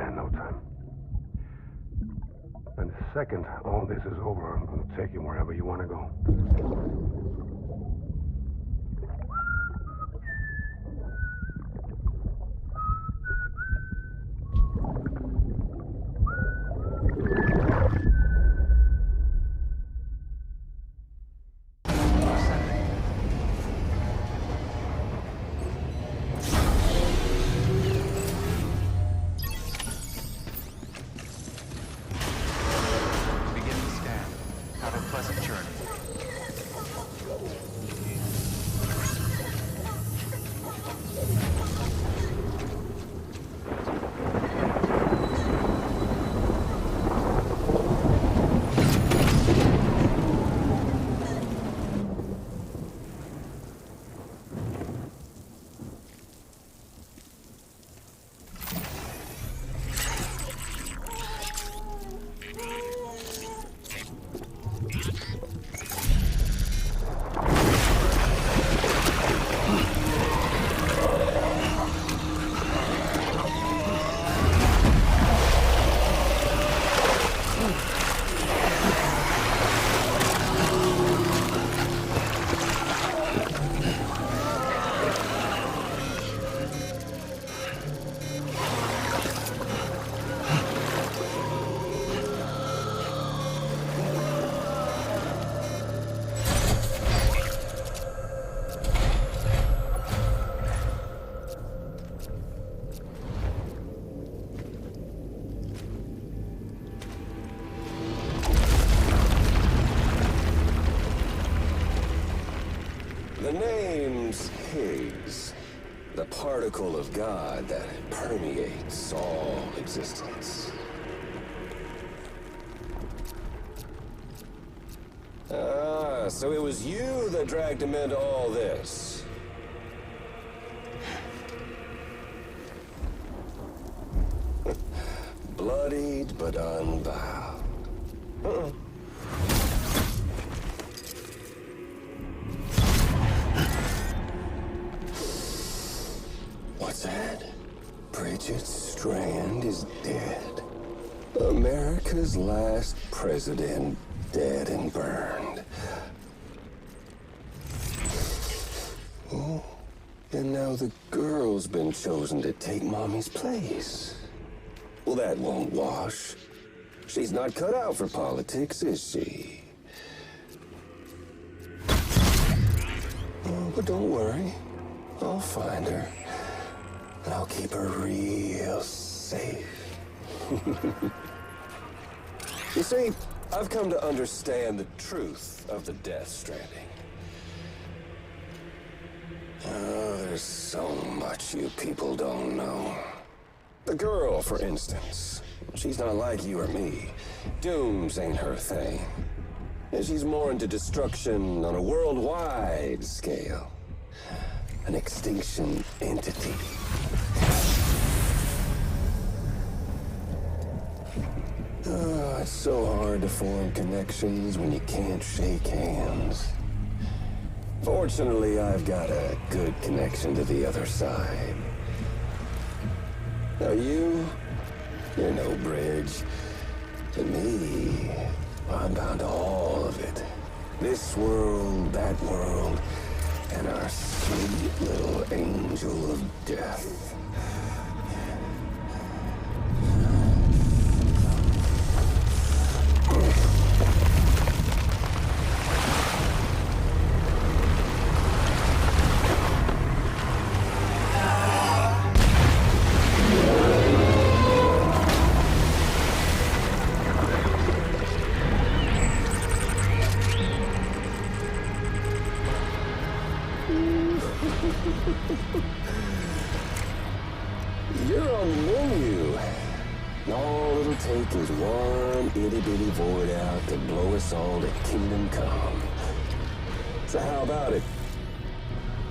in no time. And the second all this is over, I'm going to take you wherever you want to go. The name's Higgs, the particle of God that permeates all existence. Ah, so it was you that dragged him into all this. Bloodied but unbound. What's that? Bridget Strand is dead. America's last president dead and burned. Oh, and now the girl's been chosen to take Mommy's place. Well, that won't wash. She's not cut out for politics, is she? Oh, but don't worry. I'll find her. And I'll keep her real safe. You see, I've come to understand the truth of the Death Stranding. Oh, there's so much you people don't know. The girl, for instance, she's not like you or me. Dooms ain't her thing. And she's more into destruction on a worldwide scale. An extinction entity. Oh, it's so hard to form connections when you can't shake hands. Fortunately, I've got a good connection to the other side. Now you're no bridge. To me, I'm bound to all of it. This world, that world, and our sweet little angel of death. You're on the menu. All it'll take is one itty-bitty void out to blow us all to kingdom come. So how about it?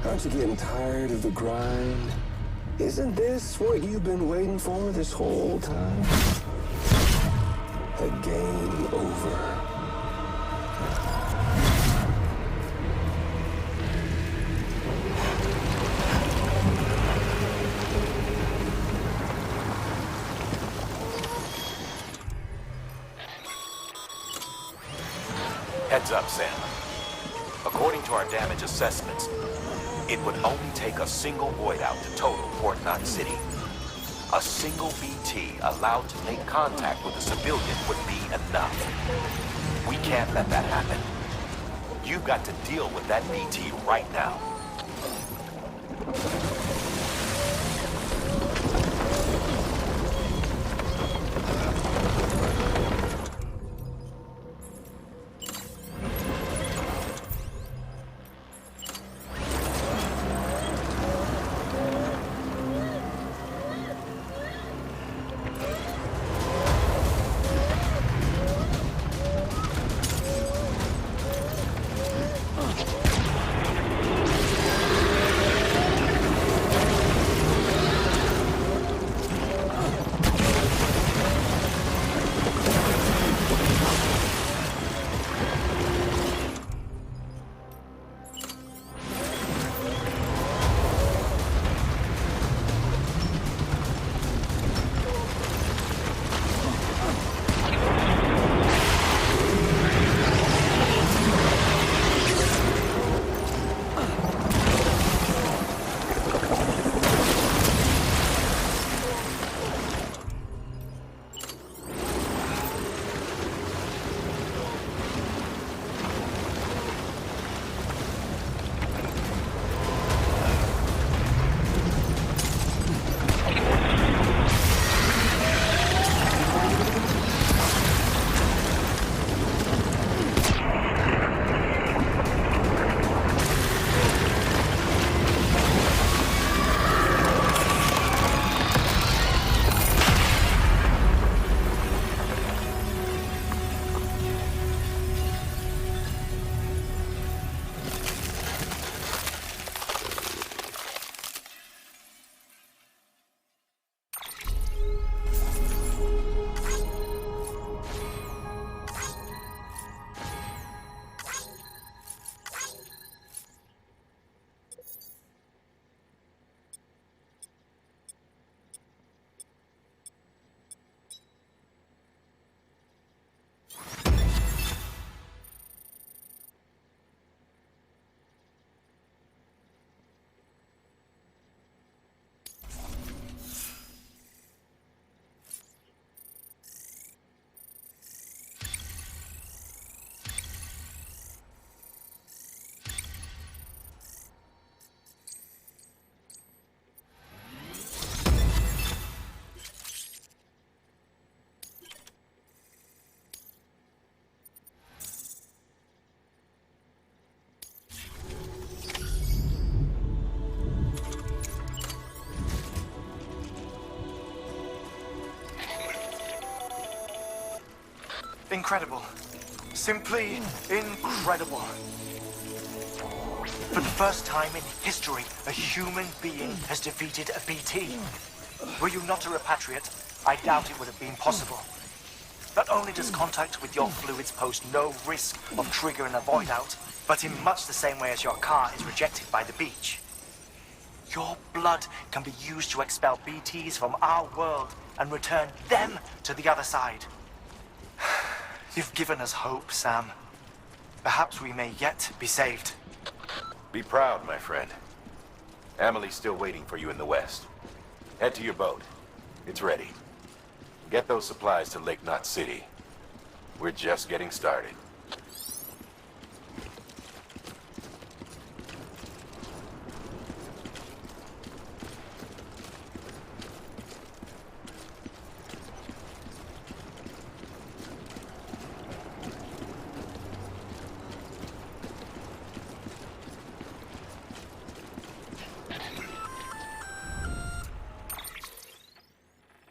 Aren't you getting tired of the grind? Isn't this what you've been waiting for this whole time? A game over. Heads up, Sam. According to our damage assessments, it would only take a single void out to total Port Knot City. A single BT allowed to make contact with a civilian would be enough. We can't let that happen. You've got to deal with that BT right now. Incredible. Simply incredible. For the first time in history, a human being has defeated a BT. Were you not a repatriate, I doubt it would have been possible. Not only does contact with your fluids pose no risk of triggering a void out, but in much the same way as your car is rejected by the beach. Your blood can be used to expel BTs from our world and return them to the other side. You've given us hope, Sam. Perhaps we may yet be saved. Be proud, my friend. Amelie's still waiting for you in the west. Head to your boat. It's ready. Get those supplies to Lake Knot City. We're just getting started.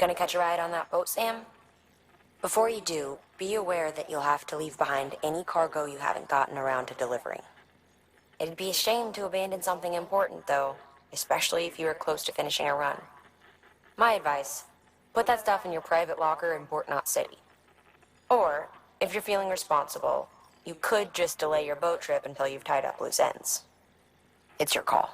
Gonna catch a ride on that boat, Sam? Before you do, be aware that you'll have to leave behind any cargo you haven't gotten around to delivering. It'd be a shame to abandon something important, though, especially if you were close to finishing a run. My advice, put that stuff in your private locker in Port Knot City. Or, if you're feeling responsible, you could just delay your boat trip until you've tied up loose ends. It's your call.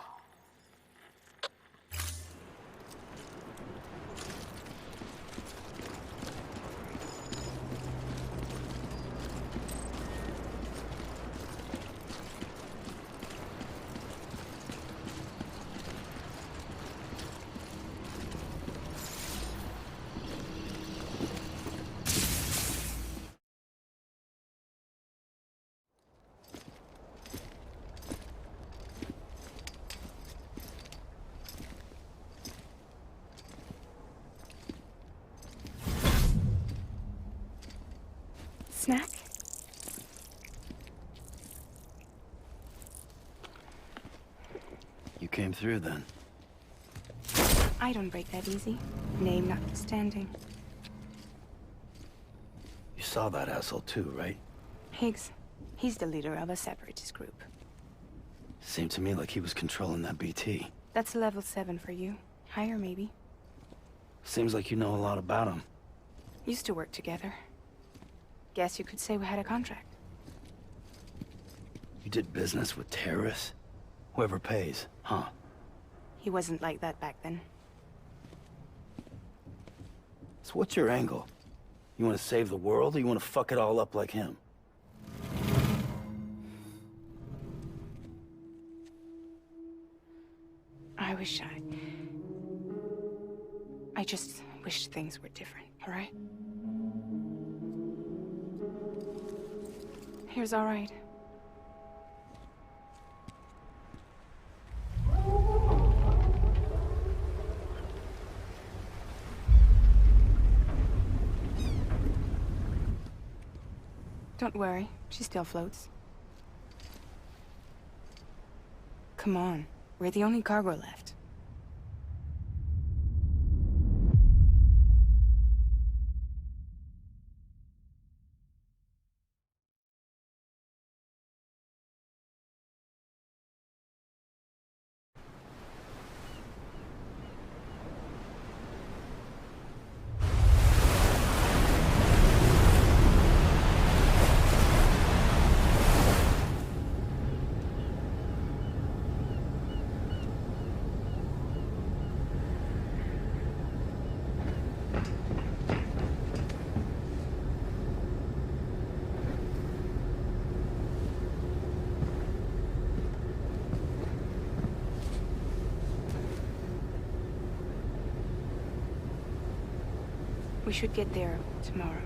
snack? You came through then. I don't break that easy. Name notwithstanding. You saw that asshole too, right? Higgs. He's the leader of a separatist group. Seemed to me like he was controlling that BT. That's level 7 for you. Higher, maybe. Seems like you know a lot about him. Used to work together. Guess you could say we had a contract. You did business with terrorists? Whoever pays, huh? He wasn't like that back then. So what's your angle? You want to save the world, or you want to fuck it all up like him? I just wish things were different, all right? Here's all right. Don't worry, she still floats. Come on, we're the only cargo left. We should get there tomorrow.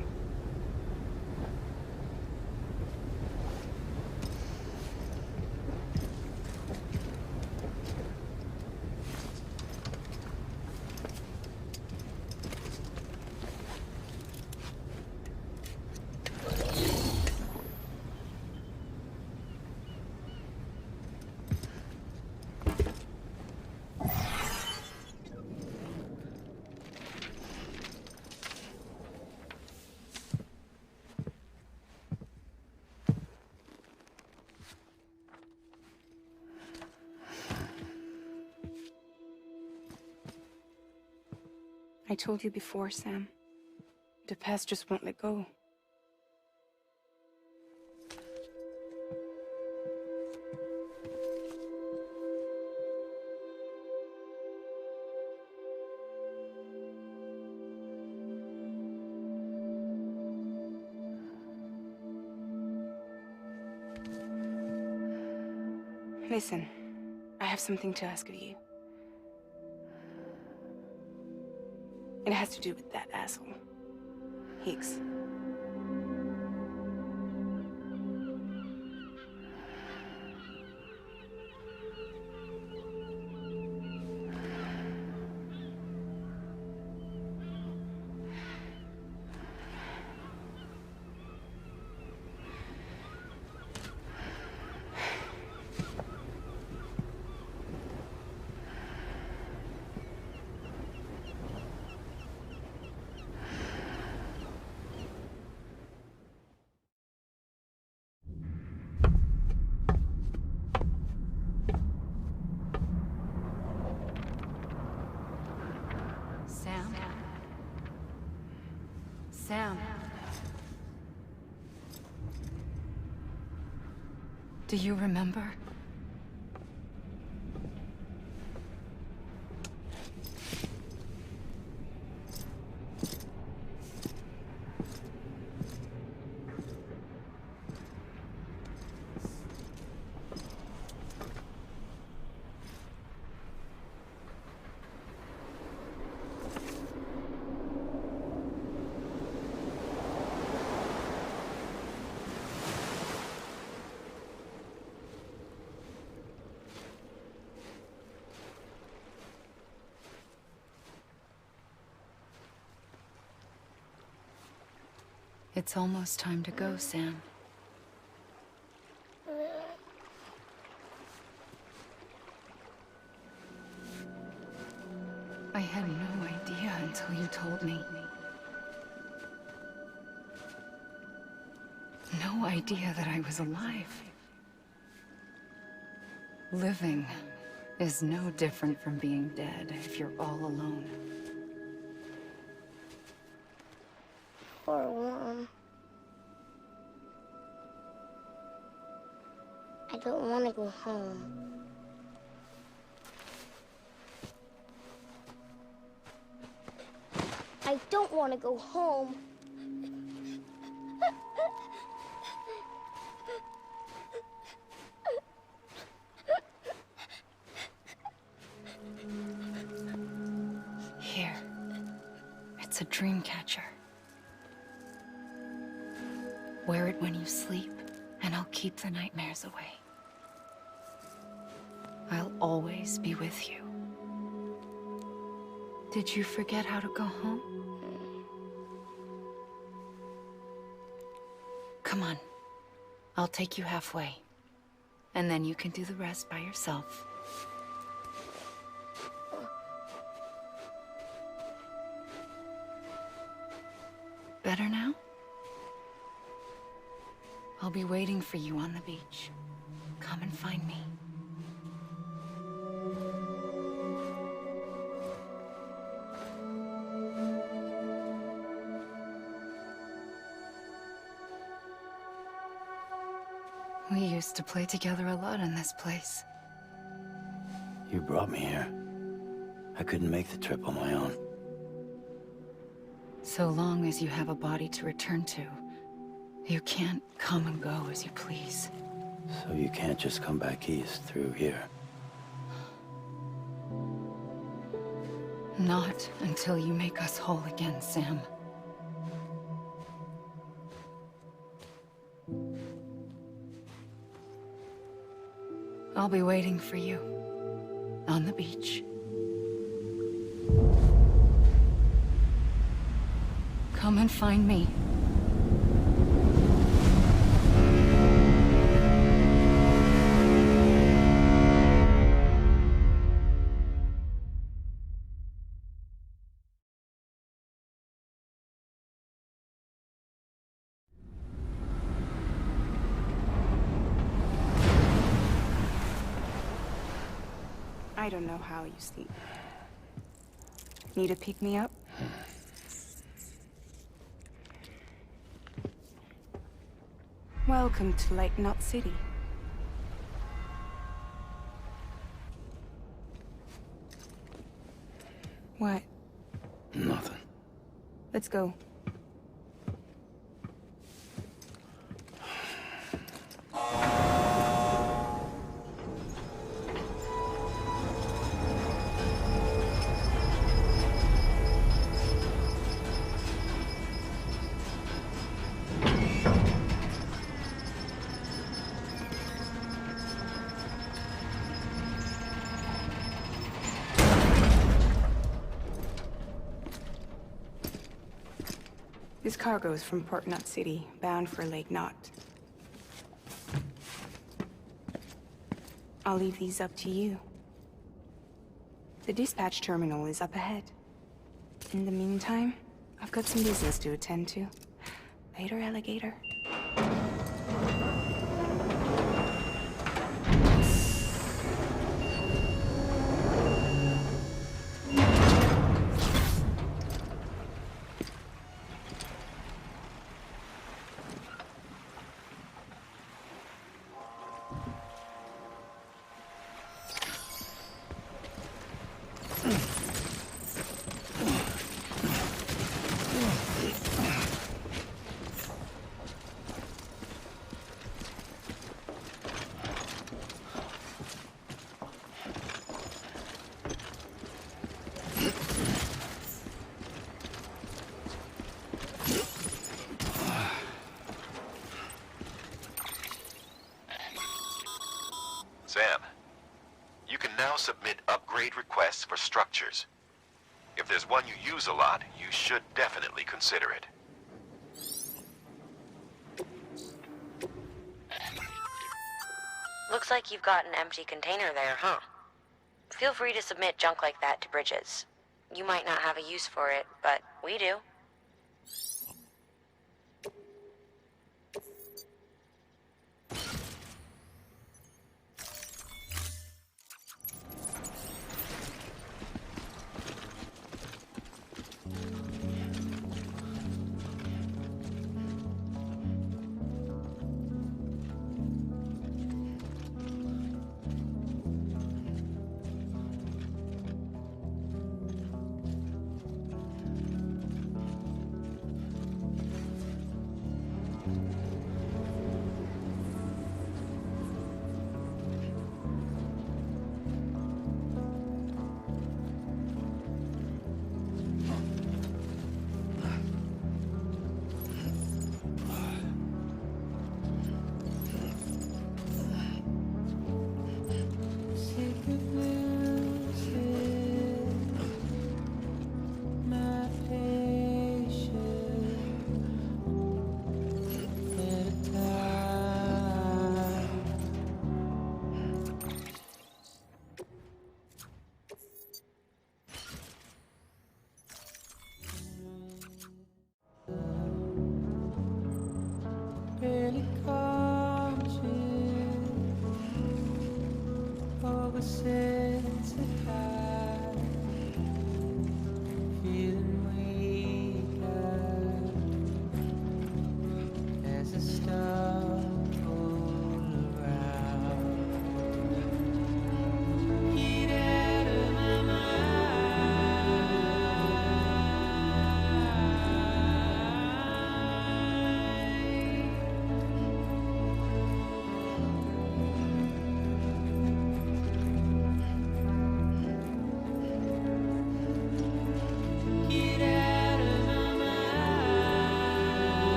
I told you before, Sam. The past just won't let go. Listen, I have something to ask of you. It has to do with that asshole, Higgs. Sam. Do you remember? It's almost time to go, Sam. I had no idea until you told me. No idea that I was alive. Living is no different from being dead if you're all alone. For one, I don't want to go home. I don't want to go home. Here. It's a dream catcher. Wear it when you sleep, and I'll keep the nightmares away. I'll always be with you. Did you forget how to go home? Come on. I'll take you halfway. And then you can do the rest by yourself. Better now? I'll be waiting for you on the beach. Come and find me. We used to play together a lot in this place. You brought me here. I couldn't make the trip on my own. So long as you have a body to return to, you can't come and go as you please. So you can't just come back east through here? Not until you make us whole again, Sam. I'll be waiting for you on the beach. Come and find me. I don't know how you sleep. Need a pick-me-up? Welcome to Lake Knot City. What? Nothing. Let's go. This cargo is from Port Knot City, bound for Lake Knot. I'll leave these up to you. The dispatch terminal is up ahead. In the meantime, I've got some business to attend to. Later, alligator. Sam, you can now submit upgrade requests for structures. If there's one you use a lot, you should definitely consider it. Looks like you've got an empty container there, huh? Feel free to submit junk like that to Bridges. You might not have a use for it, but we do.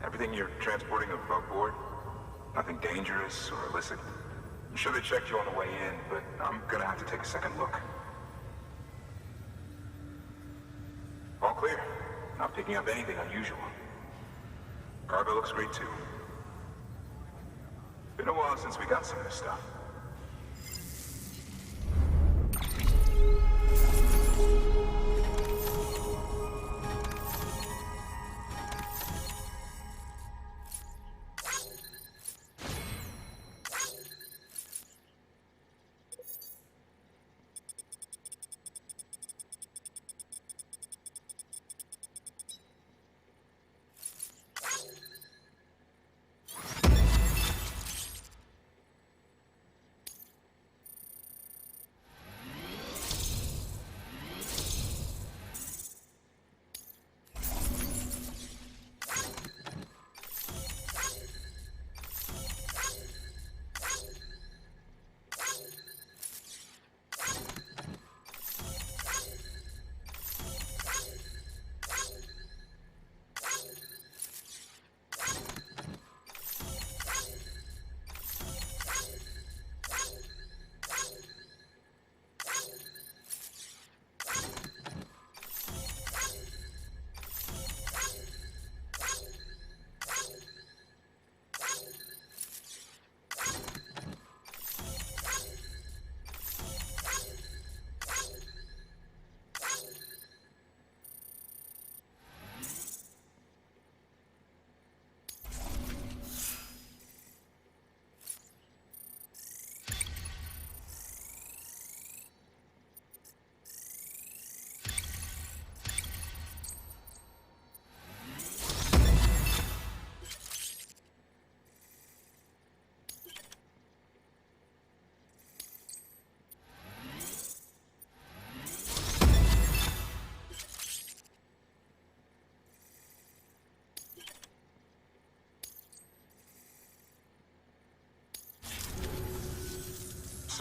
Everything you're transporting above board? Nothing dangerous or illicit? I'm sure they checked you on the way in, but I'm gonna have to take a second look. All clear. Not picking up anything unusual. Cargo looks great too. Been a while since we got some of this stuff.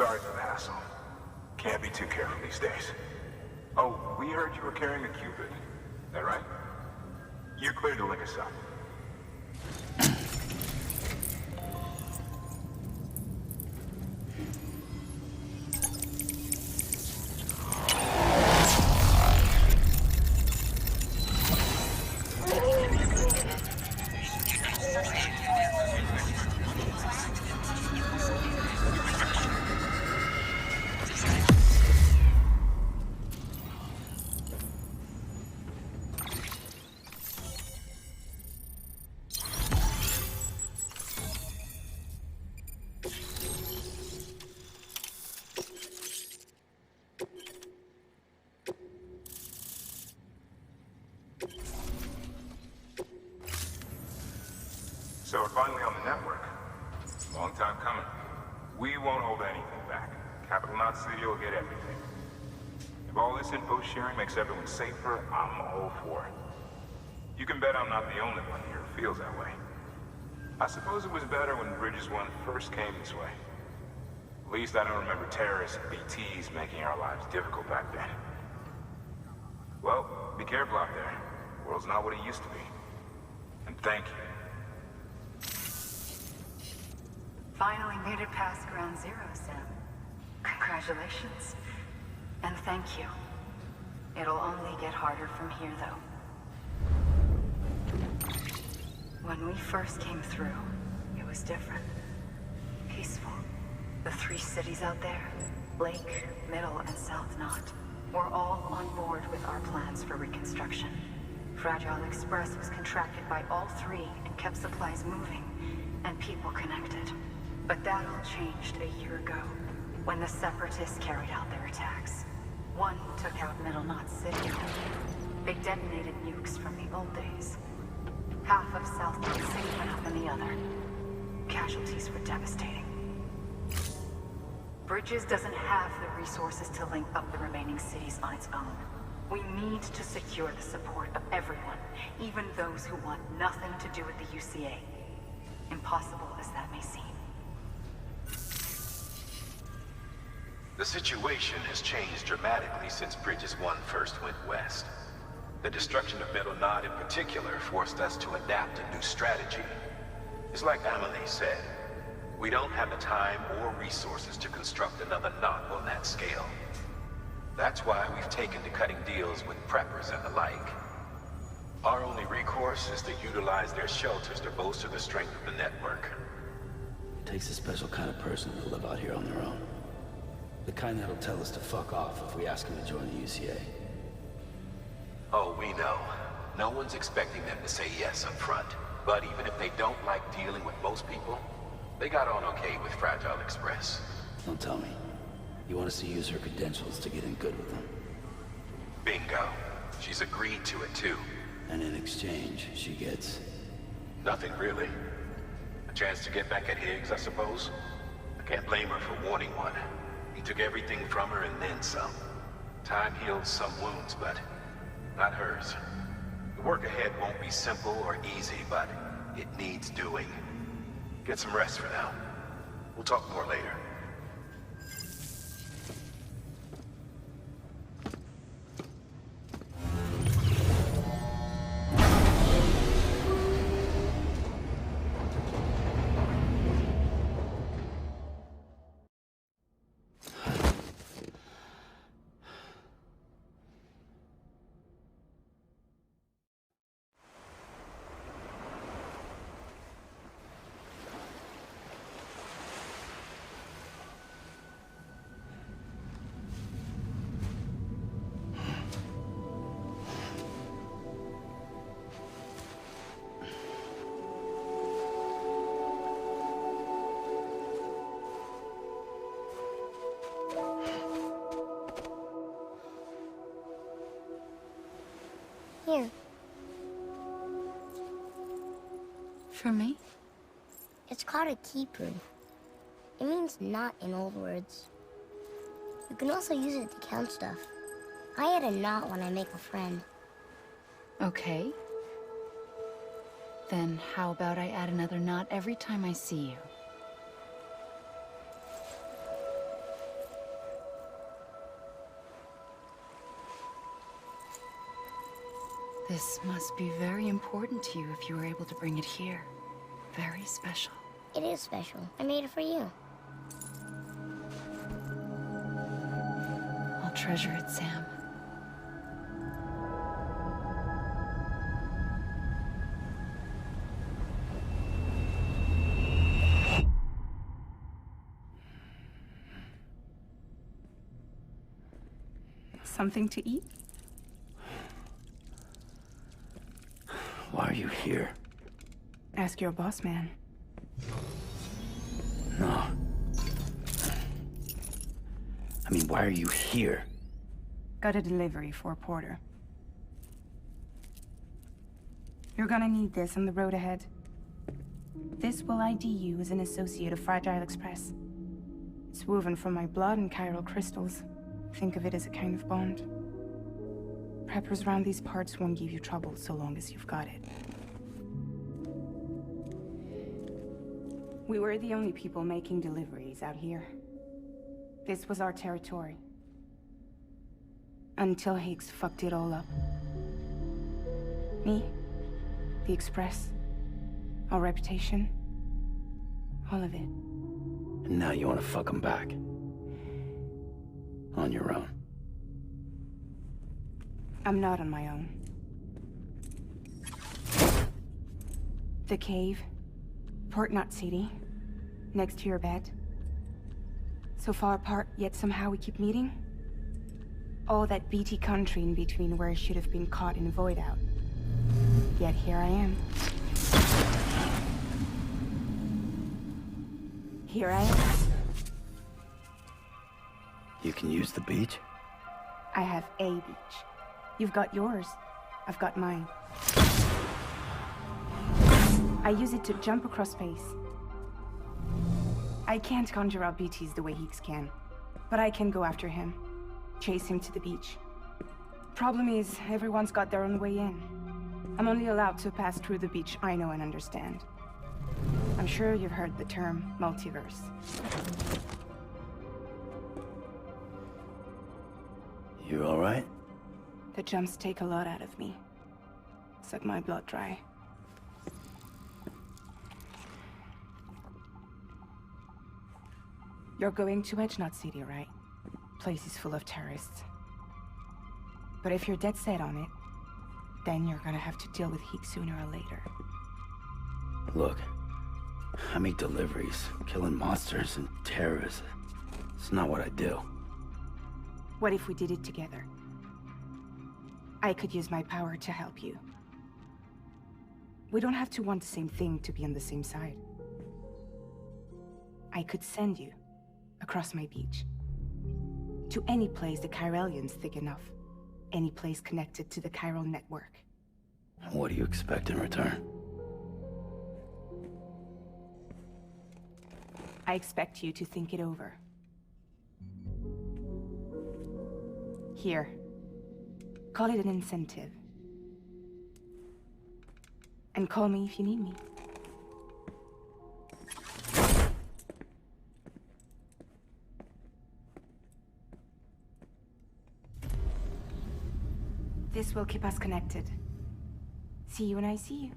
Sorry for the hassle. Can't be too careful these days. Oh, we heard you were carrying a Cupid. That right? You're cleared to link us up. So we're finally on the network. Long time coming. We won't hold anything back. Capital Knot City will get everything. If all this info sharing makes everyone safer, I'm all for it. You can bet I'm not the only one here who feels that way. I suppose it was better when Bridges 1 first came this way. At least I don't remember terrorists and BTs making our lives difficult back then. Well, be careful out there. The world's not what it used to be. And thank you. Finally made it past Ground Zero, Sam. Congratulations. And thank you. It'll only get harder from here, though. When we first came through, it was different. Peaceful. The 3 cities out there, Lake, Middle, and South Knot, were all on board with our plans for reconstruction. Fragile Express was contracted by all 3 and kept supplies moving, and people connected. But that all changed a year ago, when the Separatists carried out their attacks. One took out Middle Knot City. They detonated nukes from the old days. Half of South Knot City went up in the other. Casualties were devastating. Bridges doesn't have the resources to link up the remaining cities on its own. We need to secure the support of everyone, even those who want nothing to do with the UCA. Impossible as that may seem. The situation has changed dramatically since Bridges 1 first went west. The destruction of Middle Knot in particular forced us to adapt a new strategy. It's like Amelie said, we don't have the time or resources to construct another knot on that scale. That's why we've taken to cutting deals with preppers and the like. Our only recourse is to utilize their shelters to bolster the strength of the network. It takes a special kind of person to live out here on their own. The kind that'll tell us to fuck off if we ask him to join the UCA. Oh, we know. No one's expecting them to say yes up front. But even if they don't like dealing with most people, they got on okay with Fragile Express. Don't tell me. You want us to use her credentials to get in good with them? Bingo. She's agreed to it too. And in exchange, she gets... Nothing really. A chance to get back at Higgs, I suppose? I can't blame her for wanting one. He took everything from her and then some. Time heals some wounds, but not hers. The work ahead won't be simple or easy, but it needs doing. Get some rest for now. We'll talk more later. Here. For me? It's called a keeper. It means knot in old words. You can also use it to count stuff. I add a knot when I make a friend. Okay. Then how about I add another knot every time I see you? This must be very important to you if you were able to bring it here. Very special. It is special. I made it for you. I'll treasure it, Sam. Something to eat? Why are you here? Ask your boss man. No. I mean, why are you here? Got a delivery for a porter. You're gonna need this on the road ahead. This will ID you as an associate of Fragile Express. It's woven from my blood and chiral crystals. Think of it as a kind of bond. Preppers around these parts won't give you trouble so long as you've got it. We were the only people making deliveries out here. This was our territory. Until Higgs fucked it all up. Me, the Express, our reputation, all of it. And now you want to fuck them back. On your own. I'm not on my own. The cave, Port Knot City, next to your bed. So far apart, yet somehow we keep meeting. All that BT country in between where I should have been caught in Void Out. Yet here I am. Here I am. You can use the beach? I have a beach. You've got yours. I've got mine. I use it to jump across space. I can't conjure up BTs the way Higgs can, but I can go after him. Chase him to the beach. Problem is, everyone's got their own way in. I'm only allowed to pass through the beach I know and understand. I'm sure you've heard the term multiverse. You all right? The jumps take a lot out of me. Suck my blood dry. You're going to Edge Knot City, right? Place is full of terrorists. But if you're dead set on it, then you're gonna have to deal with Higgs sooner or later. Look, I make deliveries, killing monsters and terrorists. It's not what I do. What if we did it together? I could use my power to help you. We don't have to want the same thing to be on the same side. I could send you across my beach. To any place the Chiralian's thick enough. Any place connected to the chiral network. What do you expect in return? I expect you to think it over. Here. Call it an incentive. And call me if you need me. This will keep us connected. See you when I see you.